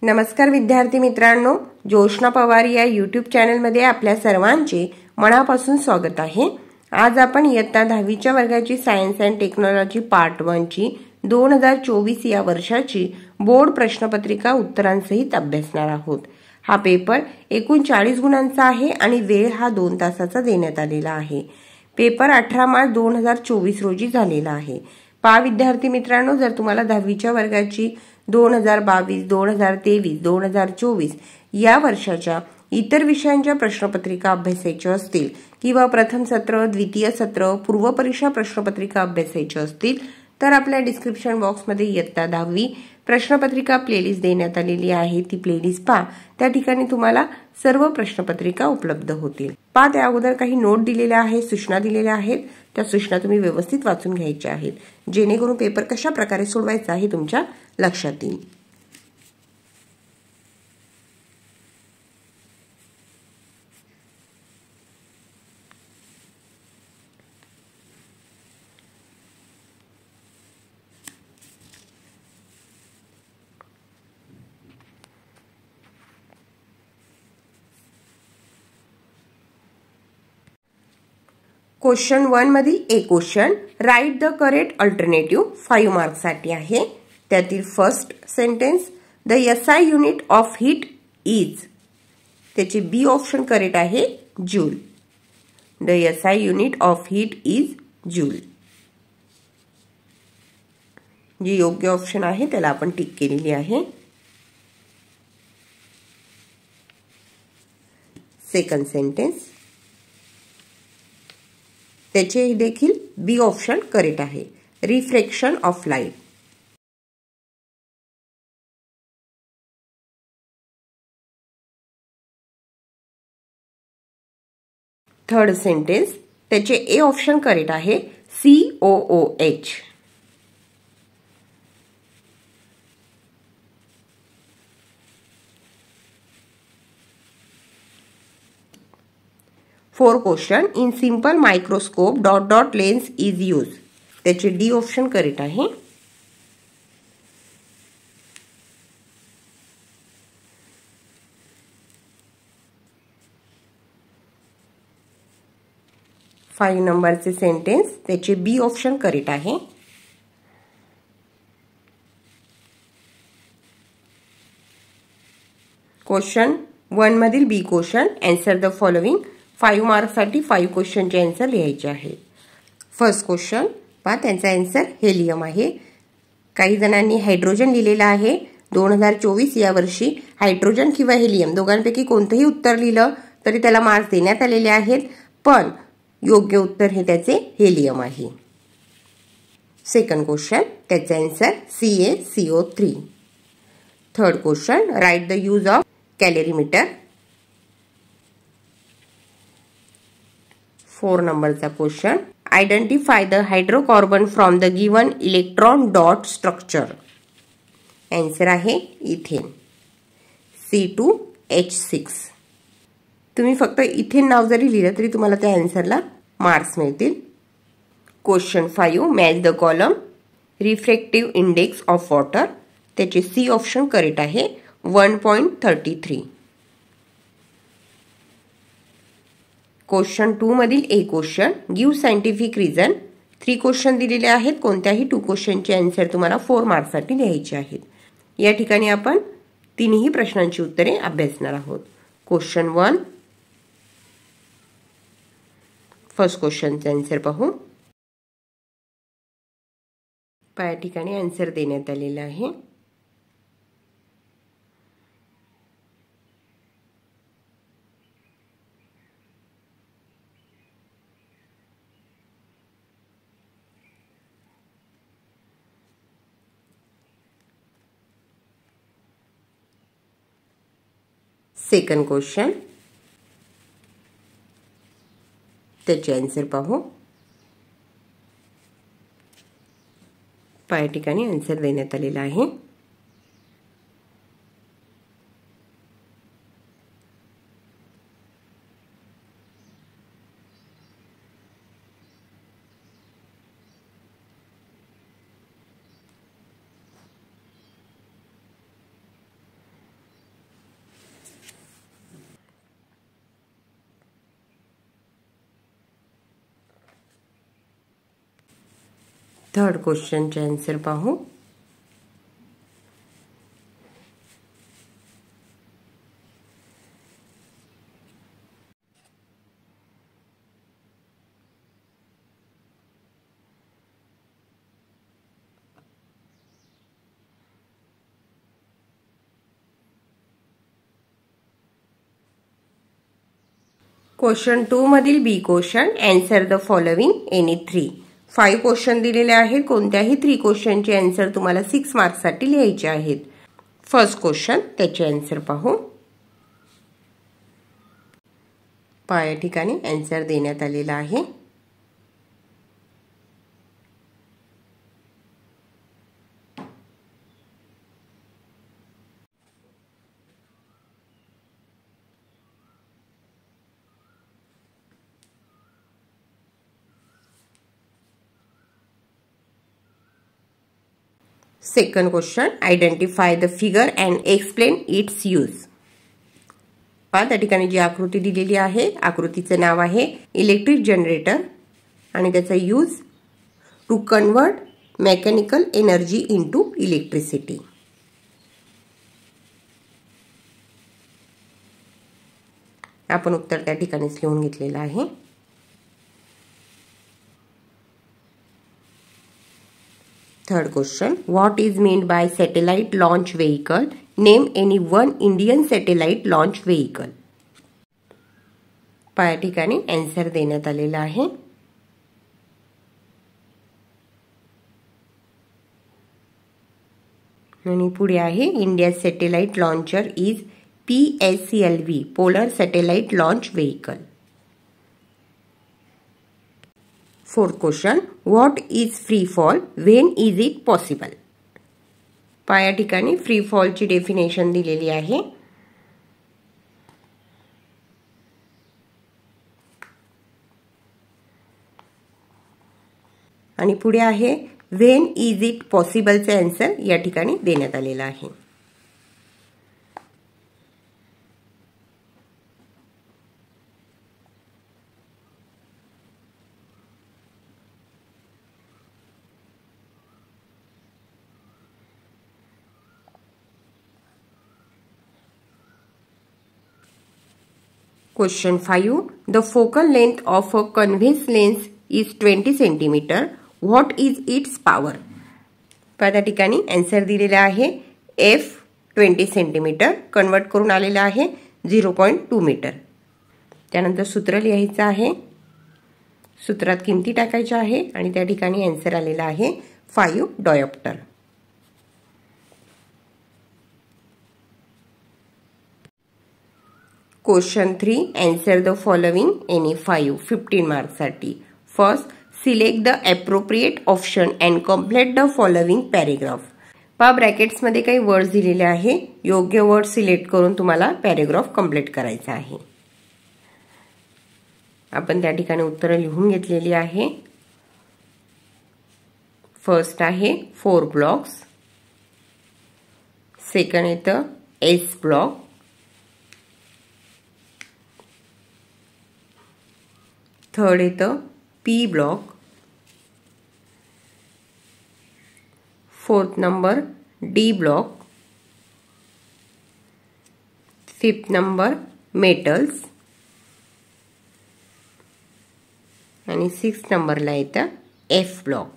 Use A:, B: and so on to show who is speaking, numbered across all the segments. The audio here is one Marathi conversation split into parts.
A: नमस्कार विद्यार्थी मित्रांनो, जोशना पवार या यूट्यूब चॅनलमध्ये आपल्या सर्वांचे मनापासून स्वागत आहे। आज आपण इयत्ता 10वीच्या वर्गाची सायन्स अँड टेक्नॉलॉजी पार्ट 1 ची 2024 या वर्षाची बोर्ड प्रश्नपत्रिका उत्तरांसहित अभ्यासणार आहोत। हा पेपर एकूण 40 गुणांचा आहे आणि वेळ हा 2 तासाचा देण्यात आलेला आहे। पेपर 18 मार्च 2024 रोजी झालेला आहे। पहा विद्यार्थी मित्रांनो, जर तुम्हाला 10वीच्या वर्गाची 2022, 2023, 2024 या वर्षाच्या इतर विषयांच्या प्रश्नपत्रिका अभ्यासायच्या असतील किंवा प्रथम सत्र, द्वितीय सत्र, पूर्व परीक्षा प्रश्नपत्रिका अभ्यासायच्या असतील तर आपल्या डिस्क्रिप्शन बॉक्समध्ये इयत्ता 10वी प्रश्नपत्रिका प्लेलिस्ट देण्यात आलेली आहे। ती प्लेलिस्ट पहा, त्या ठिकाणी तुम्हाला सर्व प्रश्नपत्रिका उपलब्ध होतील। पहा, त्या अगोदर काही नोट दिलेल्या आहेत, सूचना दिलेल्या आहेत, त्या सूचना तुम्ही व्यवस्थित वाचून घ्यायच्या आहेत, जेणेकरून पेपर कशा प्रकारे सोडवायचा हे तुमच्या लक्षात येईल। क्वेश्चन 1 मधील A question, write the correct alternative 5 marks साठी आहे। त्यातील first sentence, the SI unit of heat is, त्याचे बी ऑप्शन करेक्ट आहे joule. The SI unit of heat is joule, जे योग्य ऑप्शन आहे त्याला आपण टिक केलेली आहे। सेकंड सेंटेन्स, त्याचे देखील बी ऑप्शन करेक्ट आहे, reflection of light. Third sentence, त्याचे ए ऑप्शन करेक्ट आहे, COOH। Four question, in simple microscope dot dot lens is use, त्याचे डी ऑप्शन करेक्ट आहे। फाइव नंबरचे सेंटेन्स, त्याचे बी ऑप्शन करेक्ट आहे। क्वेश्चन 1 मधील B question, answer the following. 5 marks साठी 5 क्वेश्चनचे आन्सर लिहायचे आहे। फर्स्ट क्वेश्चन पहा, त्यांचा आन्सर हेलियम आहे। काही जणांनी हायड्रोजन लिहिलेला आहे। 2024 या वर्षी हायड्रोजन किंवा हेलियम दोघांपैकी कोणतेही उत्तर लिहिलं तरी त्याला मार्क्स देण्यात आलेले आहेत, पण योग्य उत्तर हे त्याचे हेलियम आहे। सेकंड क्वेश्चन, त्याचे answer CaCO3। Third question, write the use of कॅलरीमीटर। 4 नंबरचा question, identify the hydrocarbon from the given electron dot structure. Answer आहे इथेन, C2H6। तुम्ही फक्त इथेन नाव जरी लिहिलं तरी तुम्हाला त्या आन्सरला मार्क्स मिळतील। Question 5, match the column, refractive index of water, त्याचे सी ऑप्शन करेक्ट आहे, 1.33। क्वेश्चन 2 मधील A question, give scientific reason. 3 question दिलेले आहेत, कोणत्याही 2 क्वेश्चनचे आन्सर तुम्हाला 4 मार्क्स साठी लिहायचे आहेत। या ठिकाणी आपण तिन्ही प्रश्नांची उत्तरे अभ्यासणार आहोत। क्वेश्चन 1, फर्स्ट क्वेश्चनचे आन्सर पाहू। या ठिकाणी आन्सर देण्यात आलेला आहे। सेकंड क्वेश्चन, त्याचे आन्सर पाहू। या ठिकाणी आन्सर देण्यात आलेला आहे। थर्ड क्वेश्चनचे आन्सर पाहू. क्वेश्चन 2 मधील B question answer the following any 3. 5 question दिलेले आहेत. कोणत्याही 3 क्वेश्चनचे आन्सर तुम्हाला 6 मार्क्ससाठी लिहायचे आहेत. फर्स्ट क्वेश्चन त्याचे आन्सर पाहू. या ठिकाणी आन्सर देण्यात आलेला आहे. Second question identify the figure and explain it's use. त्या ठिकाणी जी आकृती दिलेली आहे आकृतीचे नाव आहे इलेक्ट्रिक जनरेटर आणि त्याचा use to convert mechanical energy into electricity. आपण उत्तर त्या ठिकाणीच लिहून घेतलेलं आहे. Third question, what is meant by satellite launch vehicle? Name any one Indian satellite launch vehicle. या ठिकाणी आन्सर देण्यात आलेला आहे. आणि पुढे आहे India satellite launcher is PSLV, polar satellite launch vehicle. Fourth question, what is free fall, when is it possible. या ठिकाणी फ्री फॉलची डेफिनेशन दिलेली आहे. आणि पुढे आहे व्हेन इज इट पॉसिबलचे आन्सर या ठिकाणी देण्यात आलेला आहे. Question 5. The focal length of a convex lens is 20 cm. What is its power? त्या ठिकाणी आन्सर दिलेला आहे F 20 cm कन्वर्ट करून आलेला आहे 0.2 मीटर. त्यानंतर सूत्र लिहायचं आहे. सूत्रात किमती टाकायच्या आहे आणि त्या ठिकाणी आन्सर आलेला आहे 5 dioptre. Question 3. Answer the following any 5. 15 मार्क्ससाठी. First, select the appropriate option and complete the following paragraph. Brackets मध्ये काही वर्ड्स दिलेले आहे. योग्य वर्ड सिलेक्ट करून तुम्हाला पॅराग्राफ कंप्लीट करायचा आहे. आपण त्या ठिकाणी उत्तर लिहून घेतलेली आहे. फर्स्ट आहे 4 ब्लॉक्स. सेकंड येतं S ब्लॉक. थर्ड येतं P block. Fourth number D block. Fifth number metals आणि सिक्स्थ नंबरला येतं F ब्लॉक.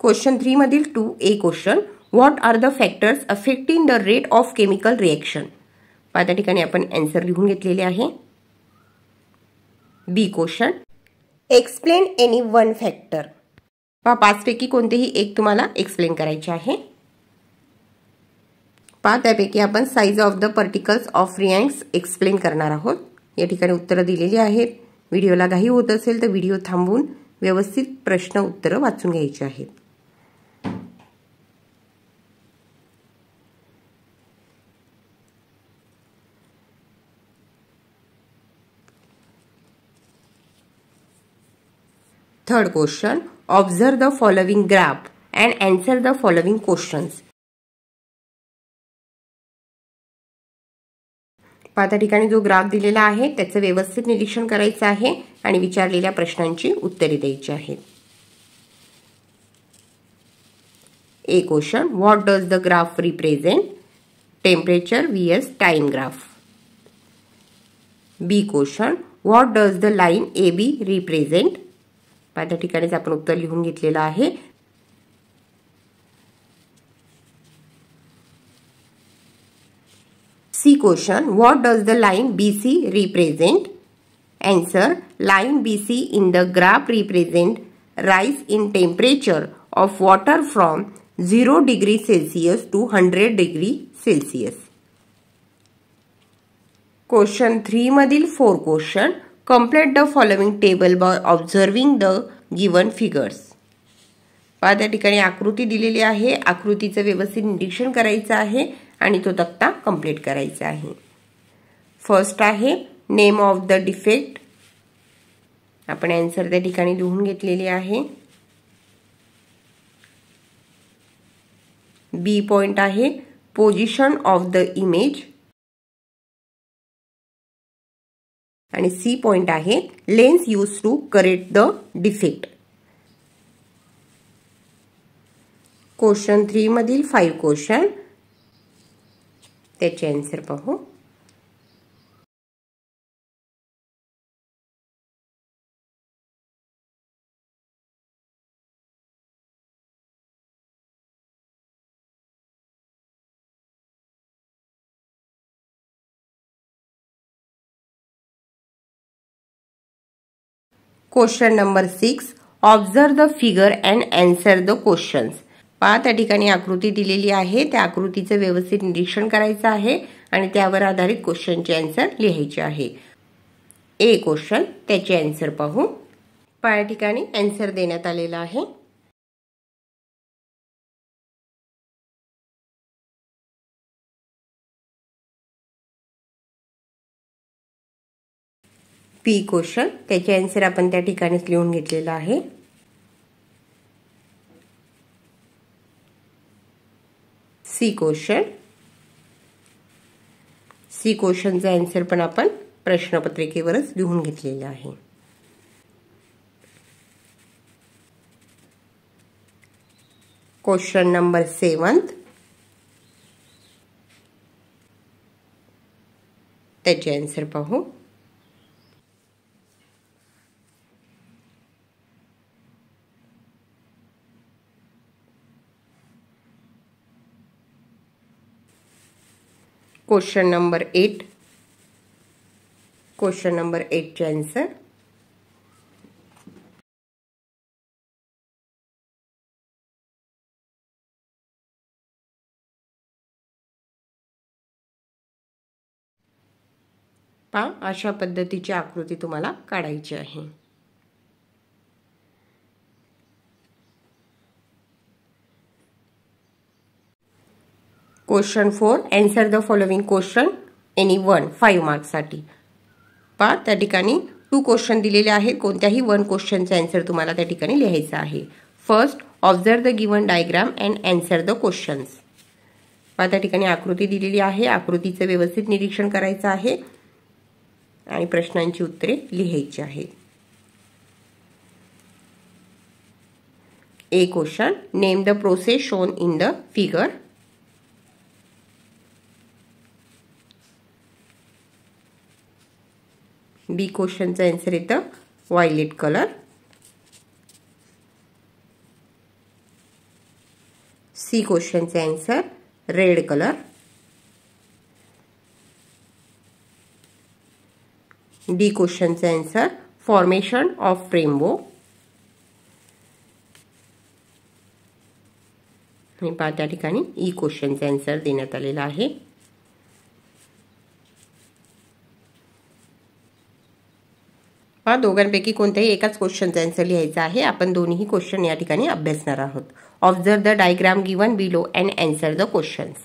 A: क्वेश्चन 3 मधील 2A question, what are the factors affecting the rate of chemical reaction. त्या ठिकाणी आपण आन्सर लिहून घेतलेले आहे. B question, explain any one factor. 5 पैकी कोणतेही एक तुम्हाला एक्सप्लेन करायचे आहे. त्यापैकी आपण size of the particles of reacts explain करणार आहोत. या ठिकाणी उत्तरं दिलेली आहेत. व्हिडिओला घाई होत असेल तर व्हिडिओ थांबवून व्यवस्थित प्रश्न उत्तरं वाचून घ्यायची आहेत. Third question, observe the following graph and answer the following questions. त्या ठिकाणी जो ग्राफ दिलेला आहे त्याचं व्यवस्थित निरीक्षण करायचं आहे आणि विचारलेल्या प्रश्नांची उत्तरे द्यायची आहेत. A question, what does the graph represent? Temperature vs time graph. B question, what does the line AB represent? त्या ठिकाणीच आपण उत्तर लिहून घेतलेलं आहे. C question, what does the line BC represent? Answer, line BC in the graph represent rise in temperature of water from 0 degree Celsius to 100 degree Celsius. Question 3 मधील 4 question. Complete the following table by observing the given figures. त्या ठिकाणी आकृती दिलेली आहे. आकृतीचं व्यवस्थित निरीक्षण करायचं आहे आणि तो तक्ता कंप्लीट करायचा आहे. फर्स्ट आहे नेम ऑफ द डिफेक्ट. आपण आन्सर त्या ठिकाणी लिहून घेतलेली आहे. बी पॉइंट आहे पोझिशन ऑफ द इमेज आणि सी पॉइंट आहे lens use to correct the defect. Question 3 मधील 5 क्वेश्चन त्याचे आन्सर पाहू. Question number 6, observe the figure and answer the questions. त्या ठिकाणी आकृती दिलेली आहे. त्या आकृतीचं व्यवस्थित निरीक्षण करायचं आहे आणि त्यावर आधारित क्वेश्चनचे आन्सर लिहायचे आहे. ए क्वेश्चन त्याचे आन्सर पाहू. त्या ठिकाणी आन्सर देण्यात आलेला आहे. पी क्वेश्चन त्याचे आन्सर आपण त्या ठिकाणीच लिहून घेतलेला आहे. C question. सी क्वेश्चनचा आन्सर पण आपण प्रश्नपत्रिकेवरच लिहून घेतलेला आहे. क्वेश्चन नंबर 7 त्याचे आन्सर पाहू. Question number 8. क्वेश्चन नंबर 8 चे आन्सर. अशा पद्धतीची आकृती तुम्हाला काढायची आहे. Question 4, answer the following question any one 5 marks साठी. त्या ठिकाणी 2 क्वेश्चन दिलेले आहेत. कोणत्याही 1 क्वेश्चनचा आन्सर तुम्हाला त्या ठिकाणी लिहायचा आहे. First, observe the given diagram and answer the questions. त्या ठिकाणी आकृती दिलेली आहे. आकृतीचं व्यवस्थित निरीक्षण करायचं आहे आणि प्रश्नांची उत्तरे लिहायची आहेत. A question, name the process shown in the figure. B क्वेश्चनचा आन्सर येतं व्हायलेट कलर. सी क्वेश्चनचा आन्सर रेड कलर. डी क्वेश्चनचा आन्सर फॉर्मेशन ऑफ रेनबो. आणि त्या ठिकाणी ई क्वेश्चनचा आन्सर देण्यात आलेला आहे. दोघांपैकी कोणत्याही एकाच क्वेश्चनचा आन्सर लिहायचा आहे. आपण दोन्ही क्वेश्चन या ठिकाणी अभ्यासणार आहोत. Observe the diagram given below and answer the questions.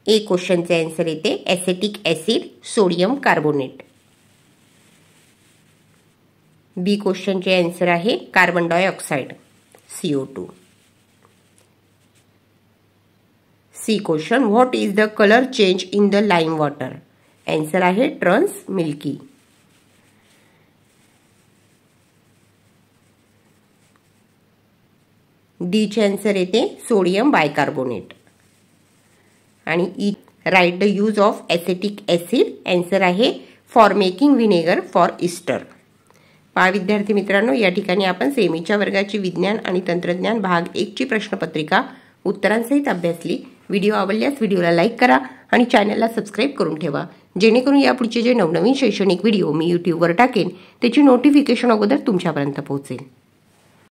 A: A क्वेश्चनचे आन्सर येते acetic acid sodium carbonate. B क्वेश्चनचे आन्सर आहे carbon dioxide CO2. C question, what is the colour change in the lime water? Answer आहे ट्रान्स मिल्की. डी चे आन्सर येते सोडियम बायकार्बोनेट. आणि E, write the use of acetic acid. Answer आहे for making vinegar for Easter. पहा विद्यार्थी मित्रांनो, या ठिकाणी आपण सेमीच्या वर्गाची विज्ञान आणि तंत्रज्ञान भाग 1 ची प्रश्नपत्रिका उत्तरांसहित अभ्यासली. व्हिडिओ आवडल्यास व्हिडिओला लाईक करा आणि चॅनलला सबस्क्राईब करून ठेवा, जेणेकरून यापुढचे जे नवनवीन शैक्षणिक व्हिडिओ मी यूट्यूबवर टाकेन त्याची नोटिफिकेशन अगोदर तुमच्यापर्यंत पोहोचेल.